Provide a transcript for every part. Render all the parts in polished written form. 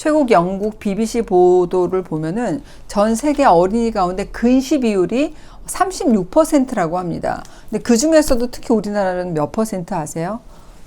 최국 영국 BBC 보도를 보면은 전 세계 어린이 가운데 근시 비율이 36%라고 합니다. 근데 그 중에서도 특히 우리나라는 몇 퍼센트 아세요?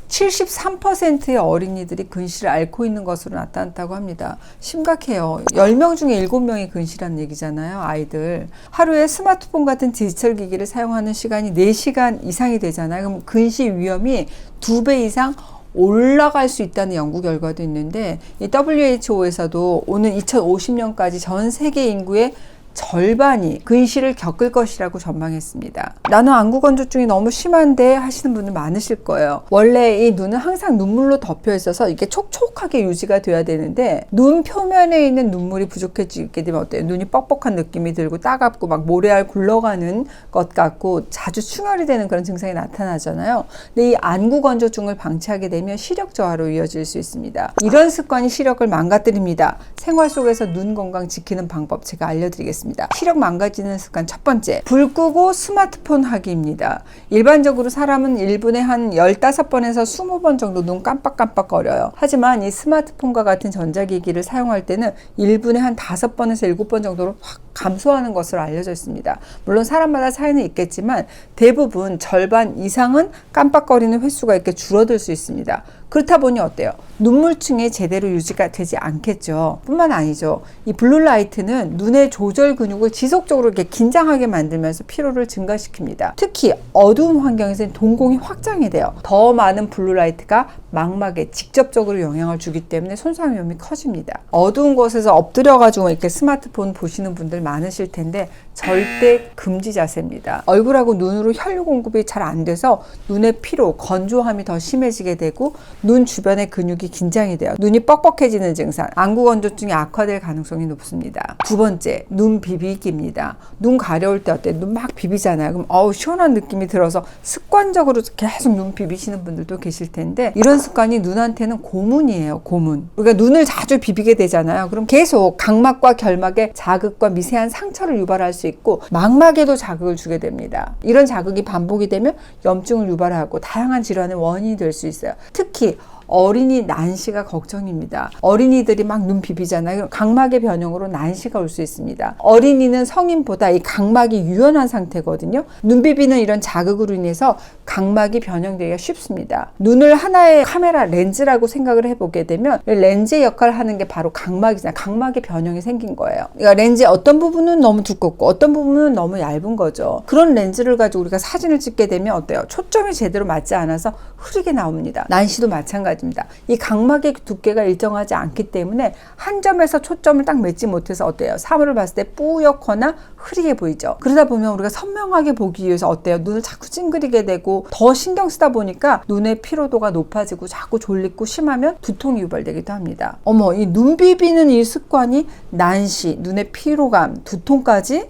73%의 어린이들이 근시를 앓고 있는 것으로 나타났다고 합니다. 심각해요. 10명 중에 7명이 근시라는 얘기잖아요. 아이들. 하루에 스마트폰 같은 디지털 기기를 사용하는 시간이 4시간 이상이 되잖아요. 그럼 근시 위험이 2배 이상 올라갈 수 있다는 연구 결과도 있는데, 이 WHO에서도 오는 2050년까지 전 세계 인구의 절반이 근시를 겪을 것이라고 전망했습니다. 나는 안구 건조증이 너무 심한데 하시는 분들 많으실 거예요. 원래 이 눈은 항상 눈물로 덮여 있어서 이게 촉촉하게 유지가 돼야 되는데, 눈 표면에 있는 눈물이 부족해지게 되면 어때요? 눈이 뻑뻑한 느낌이 들고 따갑고 막 모래알 굴러가는 것 같고 자주 충혈이 되는 그런 증상이 나타나잖아요. 근데 이 안구 건조증을 방치하게 되면 시력 저하로 이어질 수 있습니다. 이런 습관이 시력을 망가뜨립니다. 생활 속에서 눈 건강 지키는 방법 제가 알려드리겠습니다. 시력 망가지는 습관 첫 번째, 불 끄고 스마트폰 하기입니다. 일반적으로 사람은 1분에 한 15번에서 20번 정도 눈 깜빡깜빡거려요. 하지만 이 스마트폰과 같은 전자기기를 사용할 때는 1분에 한 5번에서 7번 정도로 확 감소하는 것으로 알려져 있습니다. 물론 사람마다 차이는 있겠지만 대부분 절반 이상은 깜빡거리는 횟수가 이렇게 줄어들 수 있습니다. 그렇다 보니 어때요? 눈물층이 제대로 유지가 되지 않겠죠. 뿐만 아니죠. 이 블루라이트는 눈의 조절 근육을 지속적으로 이렇게 긴장하게 만들면서 피로를 증가시킵니다. 특히 어두운 환경에서는 동공이 확장이 돼요. 더 많은 블루라이트가 망막에 직접적으로 영향을 주기 때문에 손상 위험이 커집니다. 어두운 곳에서 엎드려가지고 이렇게 스마트폰 보시는 분들 많으실 텐데 절대 금지 자세입니다. 얼굴하고 눈으로 혈류 공급이 잘 안 돼서 눈의 피로, 건조함이 더 심해지게 되고 눈 주변의 근육이 긴장이 돼요. 눈이 뻑뻑해지는 증상, 안구 건조증이 악화될 가능성이 높습니다. 두 번째, 눈 비비기입니다. 눈 가려울 때 어때요? 눈 막 비비잖아요. 그럼 시원한 느낌이 들어서 습관적으로 계속 눈 비비시는 분들도 계실 텐데, 이런 습관이 눈한테는 고문이에요. 고문. 우리가 눈을 자주 비비게 되잖아요. 그럼 계속 각막과 결막에 자극과 미세한 상처를 유발할 수 있고 망막에도 자극을 주게 됩니다. 이런 자극이 반복이 되면 염증을 유발하고 다양한 질환의 원인이 될 수 있어요. 특히 어린이 난시가 걱정입니다. 어린이들이 막 눈 비비잖아요. 각막의 변형으로 난시가 올 수 있습니다. 어린이는 성인보다 이 각막이 유연한 상태거든요. 눈 비비는 이런 자극으로 인해서 각막이 변형되기가 쉽습니다. 눈을 하나의 카메라 렌즈라고 생각을 해보게 되면 렌즈의 역할을 하는 게 바로 각막이잖아요. 각막의 변형이 생긴 거예요. 그러니까 렌즈의 어떤 부분은 너무 두껍고 어떤 부분은 너무 얇은 거죠. 그런 렌즈를 가지고 우리가 사진을 찍게 되면 어때요? 초점이 제대로 맞지 않아서 흐리게 나옵니다. 난시도 마찬가지. 이 각막의 두께가 일정하지 않기 때문에 한 점에서 초점을 딱 맺지 못해서 어때요? 사물을 봤을 때 뿌옇거나 흐리게 보이죠. 그러다 보면 우리가 선명하게 보기 위해서 어때요? 눈을 자꾸 찡그리게 되고 더 신경 쓰다 보니까 눈의 피로도가 높아지고 자꾸 졸리고 심하면 두통이 유발되기도 합니다. 이 눈 비비는 이 습관이 난시, 눈의 피로감, 두통까지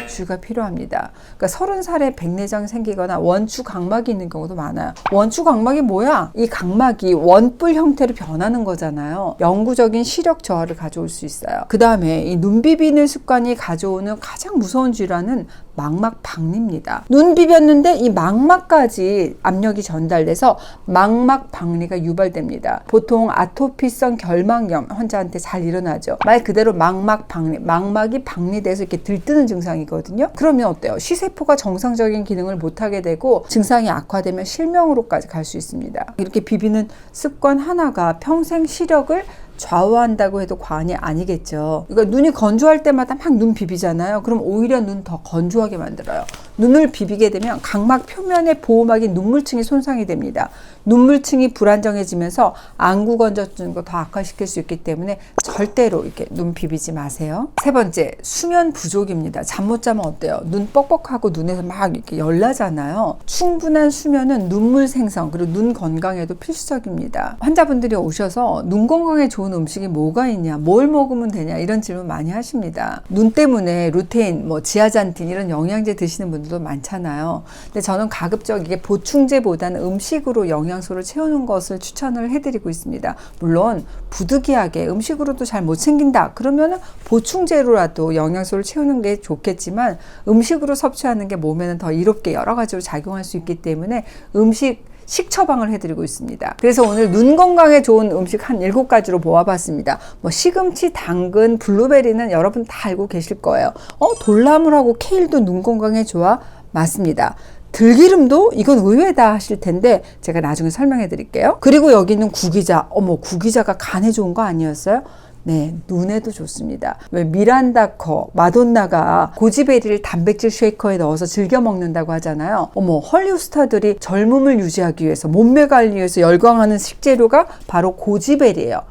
주의가 필요합니다. 그러니까 30살에 백내장이 생기거나 원추 각막이 있는 경우도 많아요. 원추 각막이 뭐야? 이 각막이 원뿔 형태로 변하는 거잖아요. 영구적인 시력 저하를 가져올 수 있어요. 그 다음에 이 눈 비비는 습관이 가져오는 가장 무서운 질환은 망막 박리입니다. 눈 비볐는데 이 망막까지 압력이 전달돼서 망막 박리가 유발됩니다. 보통 아토피성 결막염 환자한테 잘 일어나죠. 말 그대로 망막 박리, 망막이 박리돼서 이렇게 들뜨는 증상이거든요. 그러면 어때요? 시세포가 정상적인 기능을 못하게 되고 증상이 악화되면 실명으로까지 갈 수 있습니다. 이렇게 비비는 습관 하나가 평생 시력을 좌우한다고 해도 과언이 아니겠죠. 그러니까 눈이 건조할 때마다 막 눈 비비잖아요. 그럼 오히려 눈 더 건조하게 만들어요. 눈을 비비게 되면 각막 표면의 보호막인 눈물층이 손상이 됩니다. 눈물층이 불안정해지면서 안구 건조증도 더 악화시킬 수 있기 때문에 절대로 이렇게 눈 비비지 마세요. 세 번째, 수면 부족입니다. 잠 못 자면 어때요? 눈 뻑뻑하고 눈에서 막 이렇게 열나잖아요. 충분한 수면은 눈물 생성 그리고 눈 건강에도 필수적입니다. 환자분들이 오셔서 눈 건강에 좋은 음식이 뭐가 있냐, 뭘 먹으면 되냐 이런 질문 많이 하십니다. 눈 때문에 루테인, 지아잔틴 이런 영양제 드시는 분들도 많잖아요. 근데 저는 가급적 이게 보충제보다는 음식으로 영양소를 채우는 것을 추천을 해드리고 있습니다. 물론 부득이하게 음식으로도 잘 못 챙긴다 그러면은 보충제로라도 영양소를 채우는 게 좋겠지만 음식으로 섭취하는 게 몸에는 더 이롭게 여러 가지로 작용할 수 있기 때문에 음식 식처방을 해드리고 있습니다. 그래서 오늘 눈 건강에 좋은 음식 한 7가지로 모아봤습니다. 뭐 시금치, 당근, 블루베리는 여러분 다 알고 계실 거예요. 돌나물하고 케일도 눈 건강에 좋아? 맞습니다. 들기름도 이건 의외다 하실 텐데 제가 나중에 설명해 드릴게요. 그리고 여기는 구기자. 구기자가 간에 좋은 거 아니었어요? 네, 눈에도 좋습니다. 왜 미란다 커, 마돈나가 고지베리를 단백질 쉐이커에 넣어서 즐겨 먹는다고 하잖아요. 헐리우드 스타들이 젊음을 유지하기 위해서, 몸매 관리 위해서 열광하는 식재료가 바로 고지베리예요.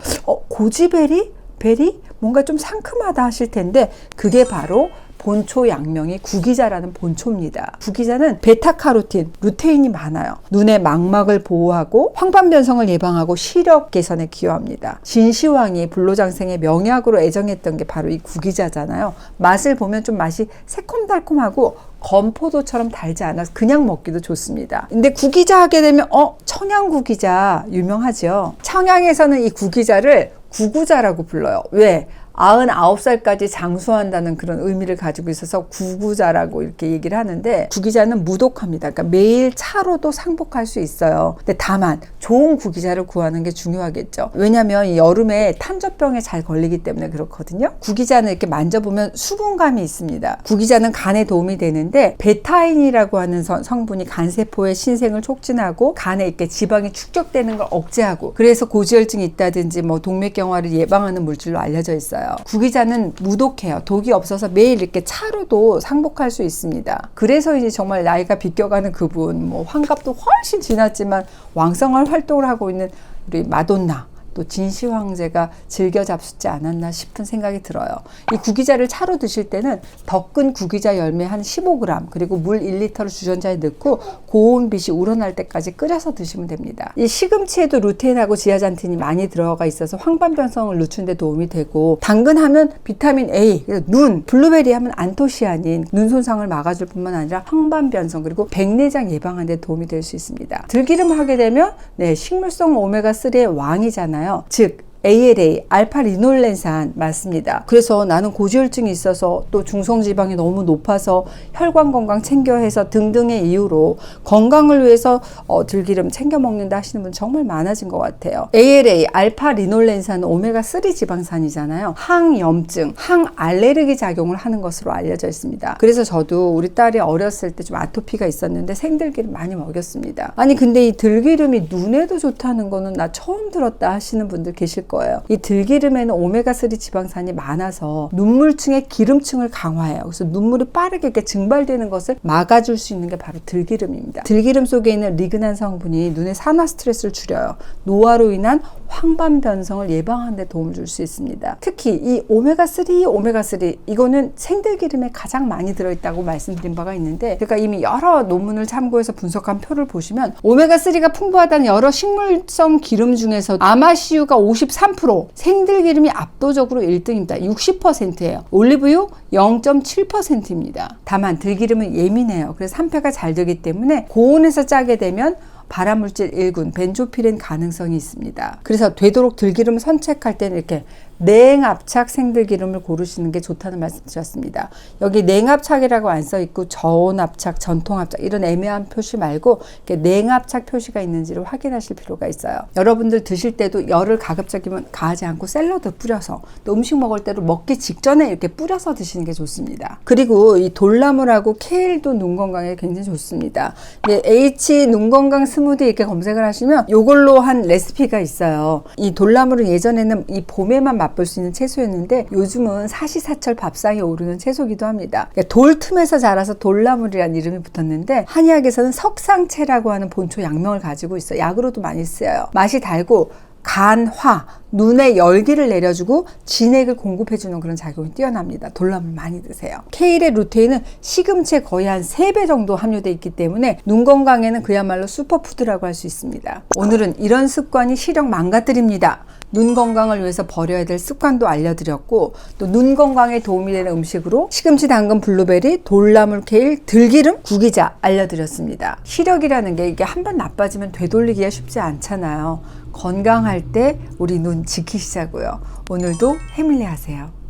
고지베리? 베리? 뭔가 좀 상큼하다 하실 텐데 그게 바로 본초 양명이 구기자라는 본초입니다. 구기자는 베타카로틴, 루테인이 많아요. 눈의 망막을 보호하고 황반 변성을 예방하고 시력 개선에 기여합니다. 진시황이 불로장생의 명약으로 애정했던 게 바로 이 구기자잖아요. 맛을 보면 좀 맛이 새콤달콤하고 건포도처럼 달지 않아서 그냥 먹기도 좋습니다. 근데 구기자 하게 되면 청양 구기자 유명하죠. 청양에서는 이 구기자를 구구자라고 불러요. 왜? 99살까지 장수한다는 그런 의미를 가지고 있어서 구구자라고 이렇게 얘기를 하는데 구기자는 무독합니다. 그러니까 매일 차로도 상복할 수 있어요. 근데 다만 좋은 구기자를 구하는 게 중요하겠죠. 왜냐하면 이 여름에 탄저병에 잘 걸리기 때문에 그렇거든요. 구기자는 이렇게 만져보면 수분감이 있습니다. 구기자는 간에 도움이 되는데 베타인이라고 하는 성분이 간세포의 신생을 촉진하고 간에 이렇게 지방이 축적되는 걸 억제하고 그래서 고지혈증이 있다든지 동맥경화를 예방하는 물질로 알려져 있어요. 구기자는 무독해요. 독이 없어서 매일 이렇게 차로도 상복할 수 있습니다. 그래서 이제 정말 나이가 비껴가는 그분, 환갑도 훨씬 지났지만 왕성한 활동을 하고 있는 우리 마돈나, 또 진시 황제가 즐겨 잡수지 않았나 싶은 생각이 들어요. 이 구기자를 차로 드실 때는 덕근 구기자 열매 한 15g 그리고 물 1리터를 주전자에 넣고 고온빛이 우러날 때까지 끓여서 드시면 됩니다. 이 시금치에도 루테인하고 지아잔틴이 많이 들어가 있어서 황반 변성을 늦추는 데 도움이 되고 당근 하면 비타민 A, 눈, 블루베리 하면 안토시아닌, 눈 손상을 막아줄 뿐만 아니라 황반 변성 그리고 백내장 예방하는 데 도움이 될 수 있습니다. 들기름을 하게 되면 식물성 오메가3의 왕이잖아요. 즉 ALA, 알파리놀렌산 맞습니다. 그래서 나는 고지혈증이 있어서 또 중성지방이 너무 높아서 혈관 건강 챙겨 해서 등등의 이유로 건강을 위해서 들기름 챙겨 먹는다 하시는 분 정말 많아진 것 같아요. ALA, 알파리놀렌산은 오메가3 지방산이잖아요. 항염증, 항알레르기 작용을 하는 것으로 알려져 있습니다. 그래서 저도 우리 딸이 어렸을 때 좀 아토피가 있었는데 생들기름 많이 먹였습니다. 아니 근데 이 들기름이 눈에도 좋다는 거는 나 처음 들었다 하시는 분들 계실 거예요. 이 들기름에는 오메가3 지방산이 많아서 눈물층의 기름층을 강화해요. 그래서 눈물이 빠르게 이렇게 증발되는 것을 막아줄 수 있는 게 바로 들기름입니다. 들기름 속에 있는 리그난 성분이 눈의 산화 스트레스를 줄여요. 노화로 인한 황반 변성을 예방하는 데 도움을 줄 수 있습니다. 특히 이 오메가3 이거는 생들기름에 가장 많이 들어있다고 말씀드린 바가 있는데 제가 이미 여러 논문을 참고해서 분석한 표를 보시면 오메가3가 풍부하다는 여러 식물성 기름 중에서 아마씨유가 53%, 생들기름이 압도적으로 1등입니다. 60%예요. 올리브유 0.7%입니다. 다만 들기름은 예민해요. 그래서 산패가 잘 되기 때문에 고온에서 짜게 되면 발암물질 1군, 벤조피렌 가능성이 있습니다. 그래서 되도록 들기름을 선택할 때는 이렇게 냉압착 생들기름을 고르시는 게 좋다는 말씀 드렸습니다. 여기 냉압착이라고 안 써 있고 저온압착, 전통압착 이런 애매한 표시 말고 이렇게 냉압착 표시가 있는지를 확인하실 필요가 있어요. 여러분들 드실 때도 열을 가급적이면 가하지 않고 샐러드 뿌려서 또 음식 먹을 때도 먹기 직전에 이렇게 뿌려서 드시는 게 좋습니다. 그리고 이 돌나물하고 케일도 눈 건강에 굉장히 좋습니다. H 눈 건강 스무디 이렇게 검색을 하시면 이걸로 한 레시피가 있어요. 이 돌나물은 예전에는 이 봄에만 맛볼 수 있는 채소였는데 요즘은 사시사철 밥상에 오르는 채소기도 합니다. 돌 틈에서 자라서 돌나물이라는 이름이 붙었는데 한의학에서는 석상채라고 하는 본초 약명을 가지고 있어요. 약으로도 많이 쓰여요. 맛이 달고 간화, 눈에 열기를 내려주고 진액을 공급해주는 그런 작용이 뛰어납니다. 돌나물 많이 드세요. 케일의 루테인은 시금치에 거의 한 3배 정도 함유되어 있기 때문에 눈 건강에는 그야말로 슈퍼푸드라고 할 수 있습니다. 오늘은 이런 습관이 시력 망가뜨립니다. 눈 건강을 위해서 버려야 될 습관도 알려드렸고 또 눈 건강에 도움이 되는 음식으로 시금치, 당근, 블루베리, 돌나물, 케일, 들기름, 구기자 알려드렸습니다. 시력이라는 게 이게 한번 나빠지면 되돌리기가 쉽지 않잖아요. 건강할 때 우리 눈 지키시자고요. 오늘도 해밀리 하세요.